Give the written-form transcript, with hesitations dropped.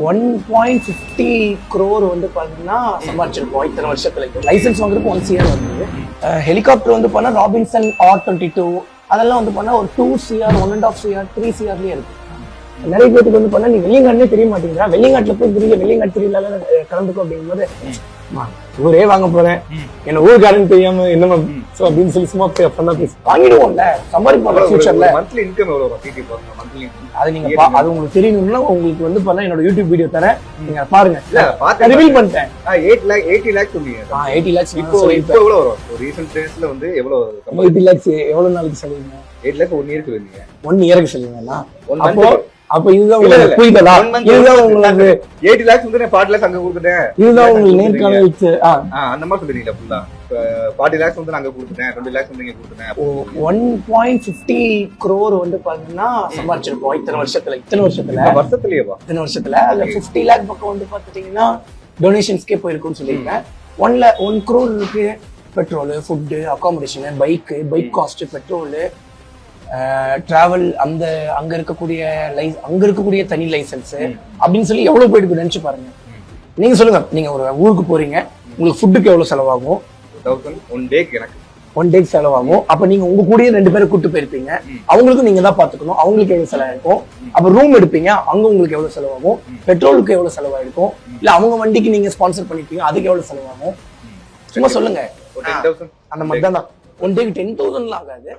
1.50 crore வந்து பார்த்தீங்கன்னா சம்பாதிச்சிருக்கோம் இத்தனை வருஷத்துல. லைசன்ஸ் வாங்குறதுக்கு 1 CR வந்தது. ஹெலிகாப்டர் வந்து பண்ணா ராபின்சன் R22 அதெல்லாம் வந்து பண்ணா ஒரு 2 CR 1.5 CR 3 CRலயே இருக்கு. நிறைய பேருக்கு வந்து பண்ணா நீ வெள்ளியங்காடுனே தெரிய மாட்டேங்கிறா. வெள்ளியங்காட்டுல போய் பெரிய வெள்ளியங்காட்டு தெரியல கலந்துக்கும் அப்படிங்கும்போது ஊரே வாங்க போறேன் என்ன ஊருக்காரன்னு தெரியாம என்ன அப்படின்னு சொல்லி சும்மா வாங்கிடுவோம்ல சம்பாதிப்போம் ஃபியூச்சர்ல. மந்த்லி இன்கம் எவ்வளவு வரும் டிடி பாருங்க மந்த்லி? அது நீங்க அது உங்களுக்கு தெரியணும்னா உங்களுக்கு வந்து பண்ணா என்னோட யூடியூப் வீடியோ தரேன் நீங்க பாருங்க. ரிவீல் பண்ணிட்டேன். 80 lakhs சொன்னீங்க. 80 lakhs இப்போ எவ்வளவு வரும்? ரீசன்ட் டேஸ்ல வந்து எவ்வளவு 80 lakhs எவ்வளவு நாளைக்கு சொல்லுவீங்க? 8 lakhs 1 year சொல்லுவீங்க. 1 yearக்கு சொல்லுவீங்களா? அப்ப இதுதான் உங்களுக்கு புரியுதா? இதுதான் உங்களுக்கு 80 lakhs வந்து நான் 40 lakhs அங்க கொடுத்துட்டேன். இதுதான் உங்களுக்கு நேர்காணல் அந்த மாதிரி சொல்றீங்களா? ஃபுல்லா 40 lakhs வந்து நாங்க கொடுத்துட்டேன், 20 lakhs வந்து நீங்க கொடுத்துட்டேன். 1.50 crore வந்து பாத்தீங்கன்னா சம்பாதிச்சிருக்கோம் இத்தனை வருஷத்துல. இத்தனை வருஷத்துல அதுல 50 lakh பக்கம் வந்து பாத்துட்டீங்கன்னா டொனேஷன்ஸ்க்கே போயிருக்கும்னு சொல்லியிருக்கேன். 1 crore இருக்கு petrol, food, accommodation, bike cost, petrol, travel, அங்க இருக்கக்கூடிய தனி லைசன்ஸ் அப்படின்னு சொல்லி எவ்வளவு போயிட்டு நினைச்சு பாருங்க. நீங்க சொல்லுங்க, நீங்க ஒரு ஊருக்கு போறீங்க, உங்களுக்கு ஃபுட்டுக்கு எவ்வளவு செலவாகும்? 1 டேக்கு செலவாகும். அப்ப நீங்க உங்க கூடயே 2 பேரை கூட்டு போயிருப்பீங்க, அவங்களுக்கும் நீங்க தான் பாத்துக்கணும், அவங்களுக்கு எவ்வளவு செலவாயிருக்கும். அப்ப ரூம் எடுப்பீங்க, அங்க உங்களுக்கு எவ்வளவு செலவாகும், பெட்ரோலுக்கு எவ்வளவு செலவாயிருக்கும், இல்ல அவங்க வண்டிக்கு நீங்க ஸ்பான்சர் பண்ணிருப்பீங்க, அதுக்கு எவ்வளவு செலவாகும்? சும்மா சொல்லுங்க. அந்த மாதிரி தான் 1 டேக்கு 10,000 ஆகாது.